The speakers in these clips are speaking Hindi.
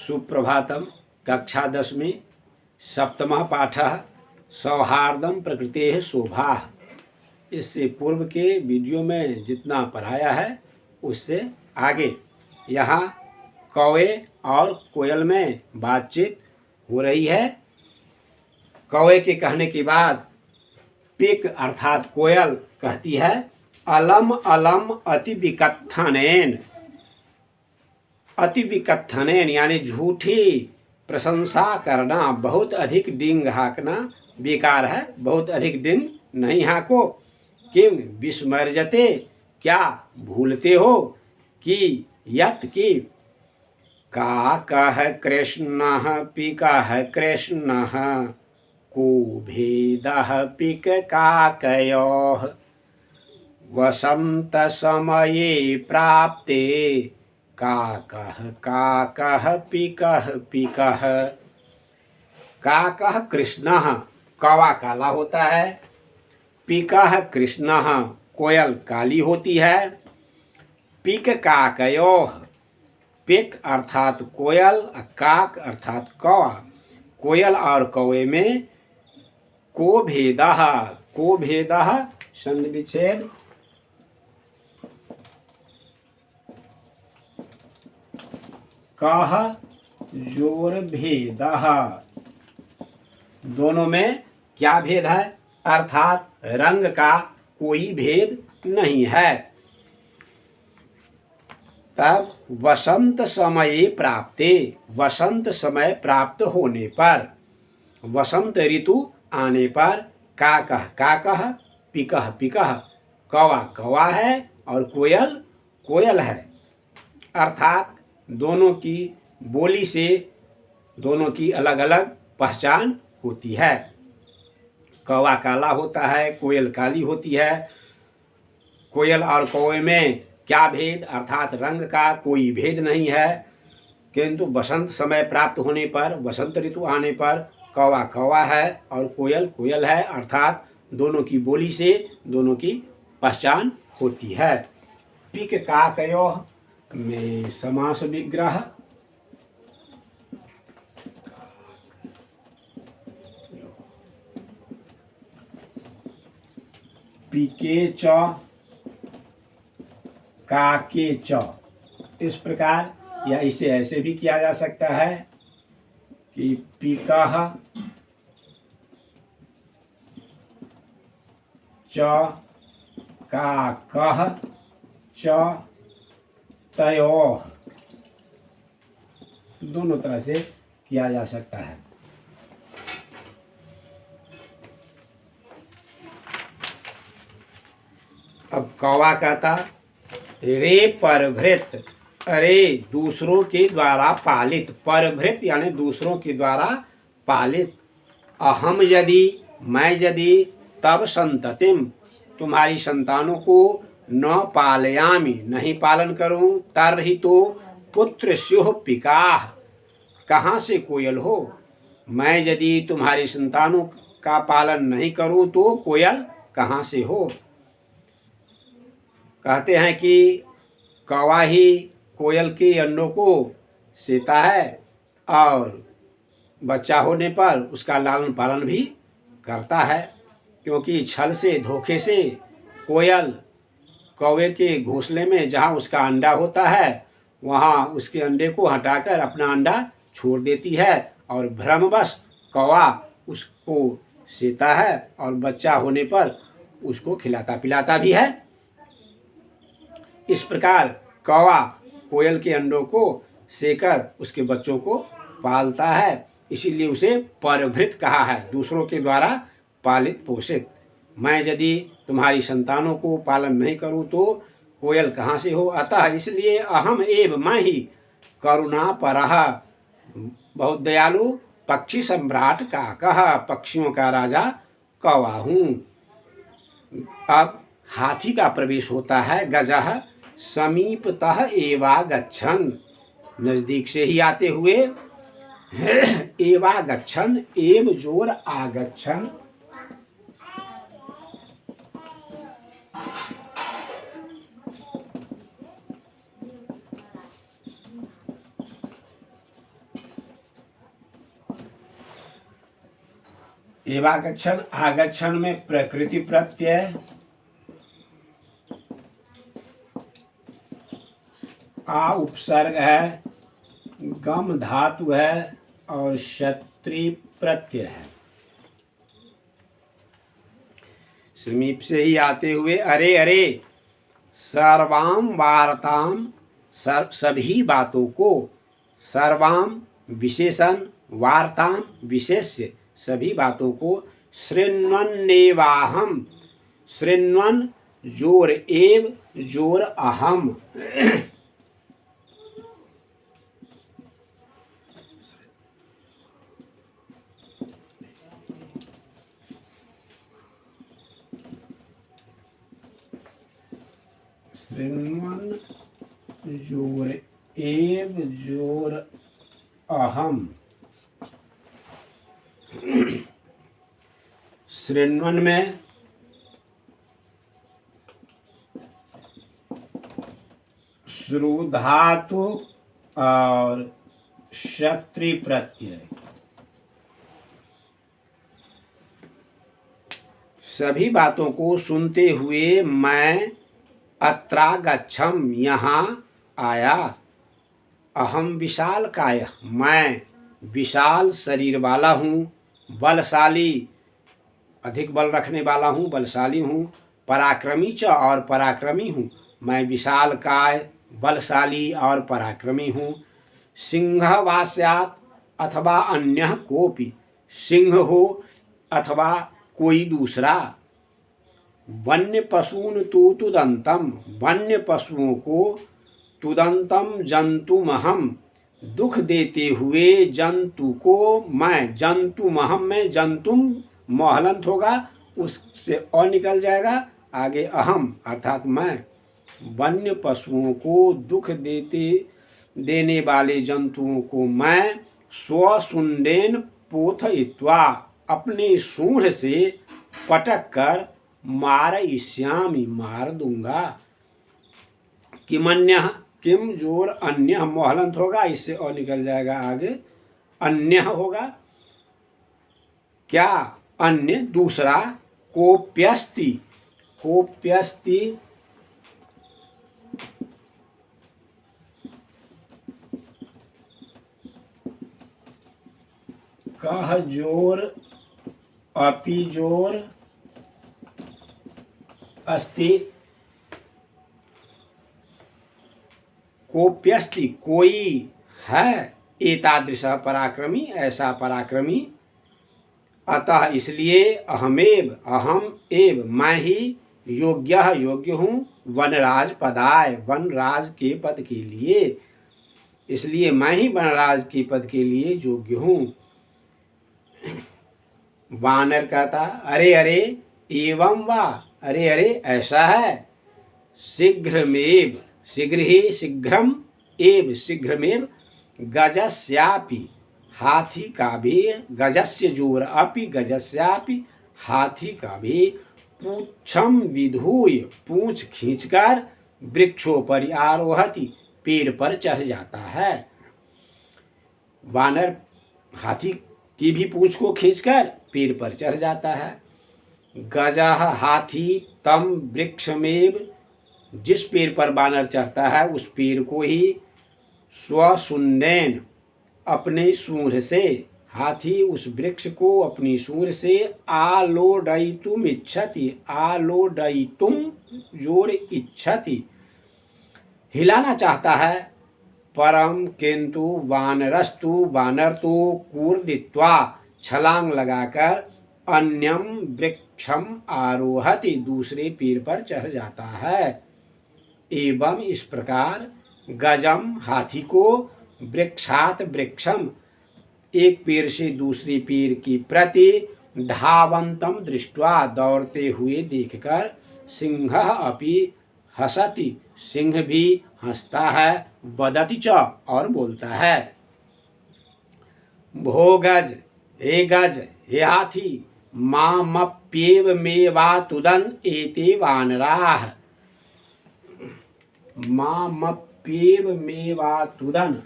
सुप्रभातम। कक्षा 10वीं सप्तमः पाठः सौहार्दम प्रकृतेः शोभा। इससे पूर्व के वीडियो में जितना पढ़ाया है उससे आगे यहाँ कौवे और कोयल में बातचीत हो रही है। कौवे के कहने के बाद पिक अर्थात कोयल कहती है, अलम अलम अति विकथनेन। अति विकथनेन यानी झूठी प्रशंसा करना, बहुत अधिक डींग हाँकना बेकार है। बहुत अधिक डींग नहीं हाँको। किम विस्मर्जते, क्या भूलते हो कि यत की का कह कृष्ण पिकः कृष्ण को भेदः पिक काकयोः वसंत समये प्राप्ते काकः पिकः पिकः। काकः कृष्णः, कौवा काला होता है। पिकः कृष्णः, कोयल काली होती है। पिक काकयोः, पिक अर्थात कोयल, काक अर्थात कौवा। कोयल और कौवे में को भेदः, को भेदः संधि विच्छेद कह जोर भेदः, दोनों में क्या भेद है? अर्थात रंग का कोई भेद नहीं है। तब वसंत समय प्राप्ते, वसंत समय प्राप्त होने पर, वसंत ऋतु आने पर काकः काकः पिकः पिकः, कौवा कौवा है और कोयल कोयल है। अर्थात दोनों की बोली से दोनों की अलग अलग पहचान होती है। कौवा काला होता है, कोयल काली होती है। कोयल और कौवे में क्या भेद? अर्थात रंग का कोई भेद नहीं है। किंतु वसंत समय प्राप्त होने पर, वसंत ऋतु आने पर कौवा कौवा है और कोयल कोयल है। अर्थात दोनों की बोली से दोनों की पहचान होती है। पिक काकयोः में समास विग्रह, पिके च काके च। इस प्रकार या इसे ऐसे भी किया जा सकता है कि पिकः च काकः च तयोः, दोनों तरह से किया जा सकता है। अब कौवा कहता, रे परभृत, अरे दूसरों के द्वारा पालित। परभृत यानी दूसरों के द्वारा पालित। अहम यदि, मैं यदि, तब संततिम, तुम्हारी संतानों को न पालयामि, नहीं पालन करूं, तरहि तो पुत्र स्युः पिकाः, कहाँ से कोयल हो। मैं यदि तुम्हारी संतानों का पालन नहीं करूं तो कोयल कहाँ से हो। कहते हैं कि कौवा ही कोयल के अंडों को सेता है और बच्चा होने पर उसका लालन पालन भी करता है। क्योंकि छल से, धोखे से कोयल कौवे के घोंसले में जहाँ उसका अंडा होता है वहाँ उसके अंडे को हटाकर अपना अंडा छोड़ देती है और भ्रमवश कौवा उसको सेता है और बच्चा होने पर उसको खिलाता पिलाता भी है। इस प्रकार कौवा कोयल के अंडों को सेकर उसके बच्चों को पालता है, इसीलिए उसे परभृत कहा है, दूसरों के द्वारा पालित पोषित। मैं यदि तुम्हारी संतानों को पालन नहीं करूं तो कोयल कहाँ से हो। अतः इसलिए अहम एव, मैं ही, करुणा परः, बहुत दयालु, पक्षी सम्राट काकः, पक्षियों का राजा कौवा हूँ। अब हाथी का प्रवेश होता है। गजः समीपतः एवागच्छन्, नजदीक से ही आते हुए। एवागच्छन्, एव जोर आगच्छन्, एवागच्छन आगच्छन में प्रकृति प्रत्यय, आ उपसर्ग है, गम धातु है और क्षत्रि प्रत्यय है। समीप से ही आते हुए अरे अरे सर्वाम वार्ताम, सभी बातों को, सर्वाम विशेषण, वार्ताम विशेष्य, सभी बातों को, शृण्वन्नेवाहम, शृण्वन जोर एव जोर अहम, शृण्वन जोर एव जोर अहम। शृण्वन में श्रु धातु और क्षत्रि प्रत्यय, सभी बातों को सुनते हुए मैं अत्रागच्छम, यहाँ आया, अहम विशाल काय, मैं विशाल शरीर वाला हूँ, बलशाली, अधिक बल रखने वाला हूँ, बलशाली हूँ, पराक्रमी च, और पराक्रमी हूँ, मैं विशाल काय, बलशाली और पराक्रमी हूँ। सिंह वा स्यात् अथवा अन्यः कोपि, सिंह हो अथवा कोई दूसरा, वन्य पशून तु तुदंतम, वन्य पशुओं को, तुदंतम जंतुमहम, दुख देते हुए जंतु को मैं, जंतुमहम में जंतुम मोहलंत होगा, उससे और निकल जाएगा, आगे अहम अर्थात मैं, वन्य पशुओं को दुख देने वाले जंतुओं को मैं स्वशुंडेन पोथयित्वा, अपने सूंड से पटक कर मारयिष्यामि, मार दूंगा। किमन्यः, किम जोर अन्य मोहलंत होगा, इससे और निकल जाएगा, आगे अन्य होगा, क्या, अन्य दूसरा, कोप्यस्ति, कोप्यस्ति कह जोर अपि जोर अस्ति, कोप्यस्ति कोई है, एतादृश पराक्रमी, ऐसा पराक्रमी, अतः इसलिए अहमेव, अहम एव, मैं ही, योग्य योग्य हूँ, वनराज पदाय, वनराज के पद के लिए, इसलिए मैं ही वनराज के पद के लिए योग्य हूँ। वानर कहता अरे अरे एवं वा, अरे अरे ऐसा है, शीघ्रमेव, शीघ्र ही, शीघ्रम एव, शीघ्रमेव, गजस्यापि, हाथी का भी, गजस्य जोर अपि, गजस्यापि, हाथी का भी, पूच्छम विधूय, पूंछ खींचकर, वृक्षोपरि आरोहति, पेड़ पर चढ़ जाता है। वानर हाथी की भी पूंछ को खींचकर पेड़ पर चढ़ जाता है। गजः हाथी तम वृक्षमेव, जिस पेड़ पर वानर चढ़ता है उस पेड़ को ही, स्वशुंडेन, अपने सूंड से, हाथी उस वृक्ष को अपनी सूंड से, आलोडयितुम इच्छति, आलोडयितुम जोर इच्छति, हिलाना चाहता है, परम किंतु वानरस्तु, वानर तो कूर्दित्वा, छलांग लगाकर, अन्यम वृक्षम आरोहति, दूसरे पेड़ पर चढ़ जाता है। एवं इस प्रकार गजम हाथी को, वृक्षात वृक्षम, एक पेड़ से दूसरे पेड़ की प्रति, धावंतम दृष्ट्वा, दौड़ते हुए देखकर, सिंहः अपि हसति, सिंह भी हंसता है, वदति च, और बोलता है, भो गज, हे गज, हे हाथी, मामप्येव मेवातुदन एते वानराः, मामप्येव मेवातुदन,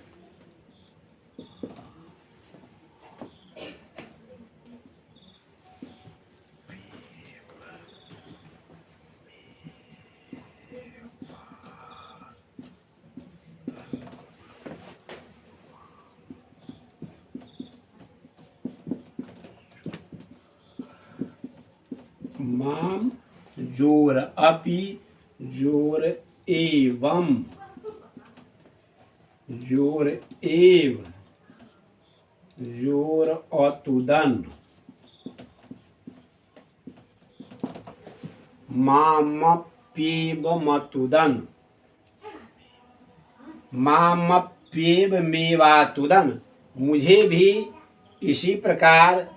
माम जोर अपि जोर एवं जोर एव जोर अतुदन मामप्येव मतुदन मामप्येव मेवातुदन। मुझे भी इसी प्रकार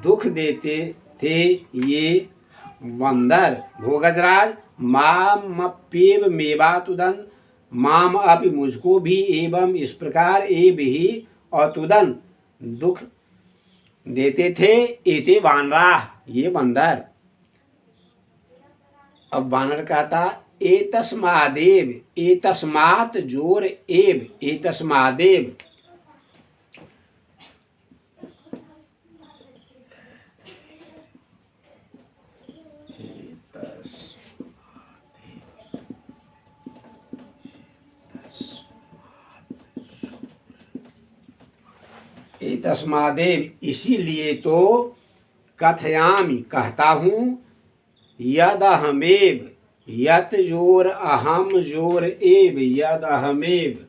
दुख देते थे ये बंदर। भोगजराज मामप्येव मेवातुदन, माम अपि मुझको भी एवं इस प्रकार एव ही अतुदन दुख देते थे एते वानराः ये बंदर। अब वानर कहता एतस्मादेव, एतस्मात् जोर एव, एतस्मादेव एतस्मादेव इसीलिए तो कथयामि कहता हूँ यद अहमेव, यत जोर अहम जोर एव यद अहमेव।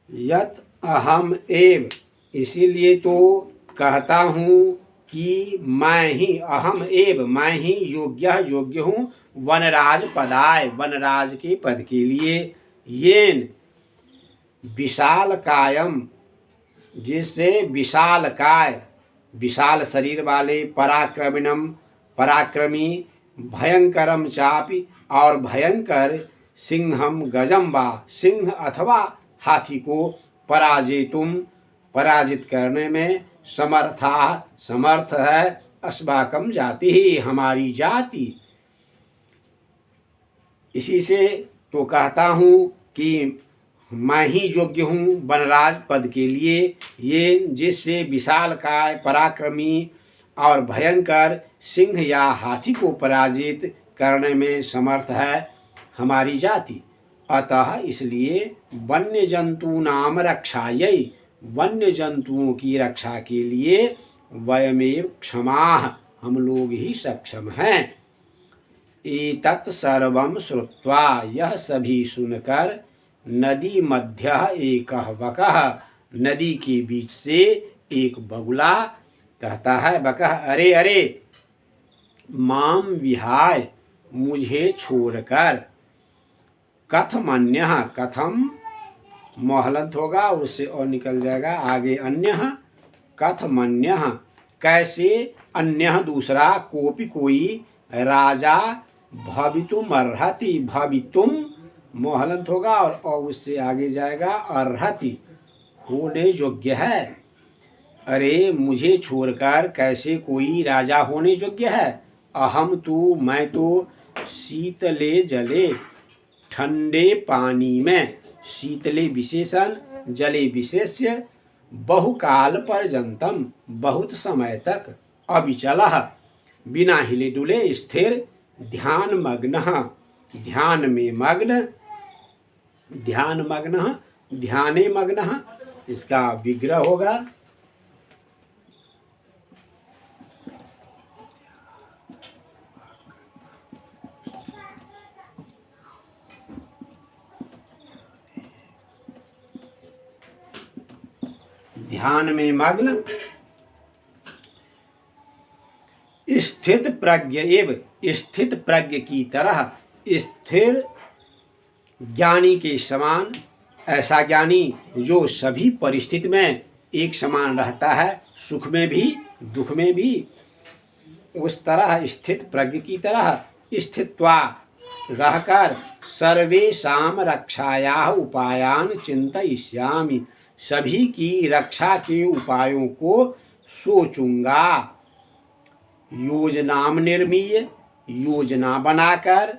यत अहम एव इसीलिए तो कहता हूँ कि मैं ही अहम एव मैं ही योग्य हूँ वनराज पदाय वनराज के पद के लिए। येन विशाल कायम जिससे विशाल काय विशाल शरीर वाले, पराक्रमिणम पराक्रमी, भयंकरम चापि और भयंकर, सिंहम गजम वा सिंह अथवा हाथी को पराजित करने में समर्थ है। अस्माकम जाति ही हमारी जाति। इसी से तो कहता हूँ कि मैं ही योग्य हूँ वनराज पद के लिए। ये जिससे विशालकाय, पराक्रमी और भयंकर सिंह या हाथी को पराजित करने में समर्थ है हमारी जाति। अतः इसलिए वन्य जंतु नाम रक्षायै वन्य जंतुओं की रक्षा के लिए वयमेव क्षमाः हम लोग ही सक्षम हैं। एतत् सर्वं श्रुत्वा यह सभी सुनकर नदी मध्य एकः बकः नदी के बीच से एक बगुला कहता है बकः अरे अरे माम विहाय मुझे छोड़कर। कथमन्यः कथम मोहलंत होगा उससे और निकल जाएगा आगे अन्यः। कथमन्यः कैसे, अन्यः दूसरा, कोपि कोई, राजा भवितुम अर्हति भवितुम मोहलंत होगा और उससे आगे जाएगा अर्हति होने योग्य है। अरे मुझे छोड़कर कैसे कोई राजा होने योग्य है। अहम तू मैं तो शीतले जले ठंडे पानी में, शीतले विशेषण जले विशेष्य, बहुकाल पर्यंतम बहुत समय तक, अविचलः बिना हिले डुले, स्थिर, ध्यान मग्न ध्यान में मग्न, ध्याने मग्न इसका विग्रह होगा। ध्यान में मग्न, स्थित प्रज्ञ एव स्थित प्रज्ञ की तरह, स्थिर ज्ञानी के समान, ऐसा ज्ञानी जो सभी परिस्थिति में एक समान रहता है, सुख में भी दुख में भी, उस तरह स्थित प्रज्ञ की तरह स्थित्वा रहकर सर्वेषां रक्षायाः उपायान् चिन्तयिष्यामि सभी की रक्षा के उपायों को सोचूंगा। योजनाम निर्मीय योजना बनाकर,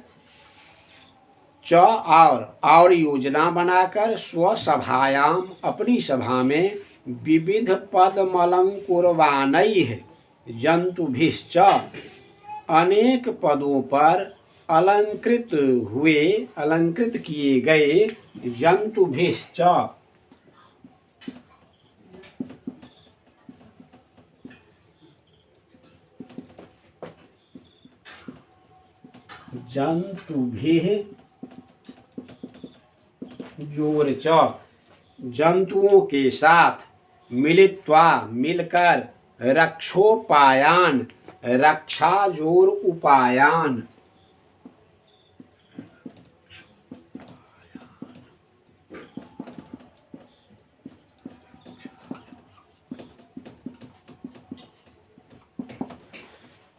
च और योजना बनाकर, स्वसभायाम अपनी सभा में, विविध पदमलंकुर्वाणैः जंतुभिश्च अनेक पदों पर अलंकृत हुए, अलंकृत किए गए जंतुभिश्च, जंतुभिः जोरच, जंतुओं के साथ मिलित्वा मिलकर रक्षोपायान, रक्षा जोर उपायान,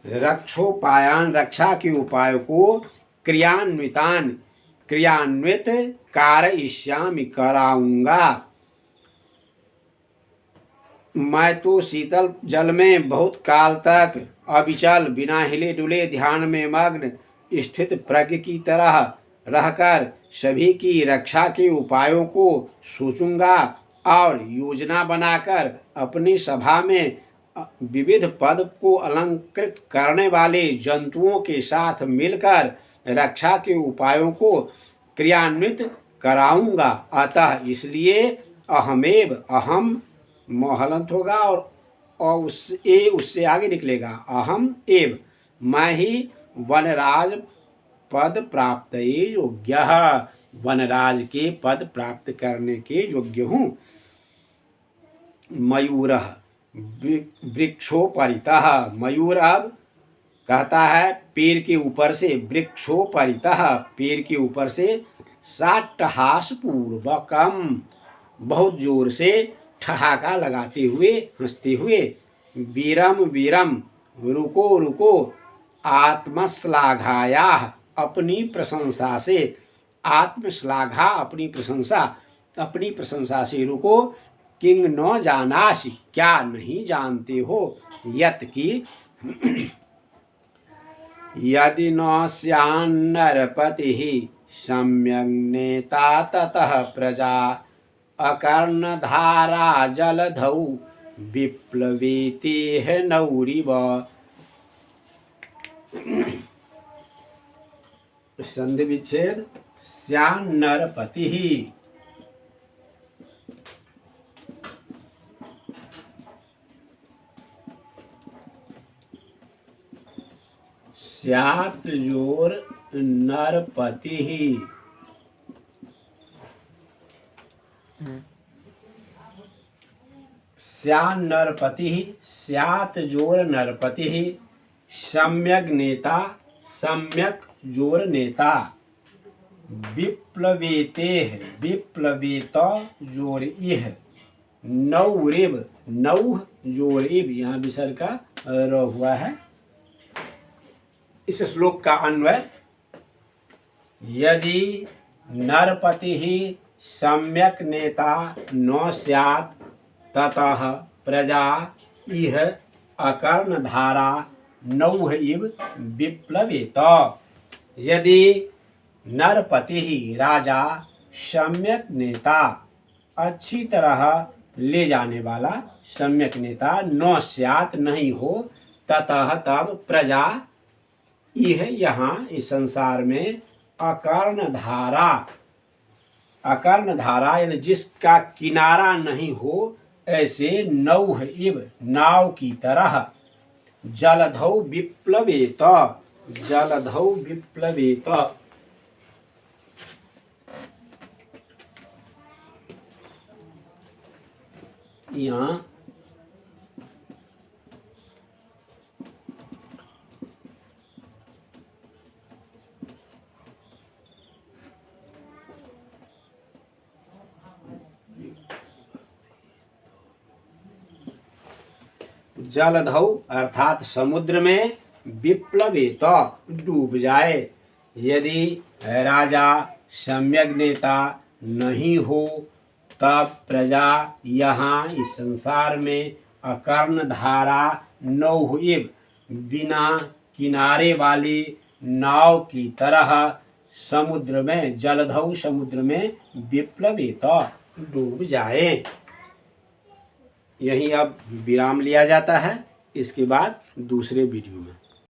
रक्षोपायान रक्षा के उपायों को क्रियान्वितान क्रियान्वित कारयिष्यामि कराऊंगा। मैं तो शीतल जल में बहुत काल तक अविचल बिना हिले डुले ध्यान में मग्न स्थित प्रज्ञ की तरह रहकर सभी की रक्षा के उपायों को सोचूंगा और योजना बनाकर अपनी सभा में विविध पद को अलंकृत करने वाले जंतुओं के साथ मिलकर रक्षा के उपायों को क्रियान्वित कराऊंगा। अतः इसलिए अहमेव, अहम मोहलंत होगा और उससे आगे निकलेगा अहम एव, मैं ही वनराज पद प्राप्त योग्य, वनराज के पद प्राप्त करने के योग्य हूँ। मयूर वृक्षोपरितः, मयूर अब कहता है पेड़ के ऊपर से, वृक्षोपरितः पेड़ के ऊपर से, साट्टहास पूर्वकम बहुत जोर से ठहाका लगाते हुए हंसते हुए, वीरम वीरम रुको रुको, आत्मश्लाघाया अपनी प्रशंसा से, आत्मश्लाघा अपनी प्रशंसा से रुको, किंग न जानासि क्या नहीं जानते हो, यत की यदि न स्यान्नरपतिः सम्यग् नेता ततः प्रजा अकर्णधारा जलधौ विप्लवेतेह नौरिव। संधि विच्छेद स्यान्नरपतिः, स्यात् जोर नरपतिः, स्यान्नरपतिः स्यात् जोर नरपतिः, सम्यग् नेता सम्यक जोर नेता, विप्लवेतेह विप्लवेत जोर इह, नौरिव नौह जोर इव, यहाँ विसर्ग का र हुआ है। इस श्लोक का अन्वय, यदि नरपति ही सम्यक नेता न स्यात् ततः प्रजा इह अकर्णधारा नौह इव विप्लवेत। यदि नरपति ही राजा सम्यक नेता अच्छी तरह ले जाने वाला सम्यक नेता न स्यात् नहीं हो, ततः तब प्रजा यह यहाँ इस संसार में अकर्णधारा, अकर्णधारा यानी जिसका किनारा नहीं हो, ऐसे नौह इव नाव की तरह, जलधौ विप्लवेत जलधौ विप्लवेत, यहाँ जलधौ अर्थात समुद्र में, विप्लवेत डूब जाए। यदि राजा सम्यक नेता नहीं हो, तब प्रजा यहाँ इस संसार में अकर्णधारा नौह इव बिना किनारे वाली नाव की तरह समुद्र में, जलधौ समुद्र में, विप्लवेत डूब जाए। यहीं अब विराम लिया जाता है, इसके बाद दूसरे वीडियो में।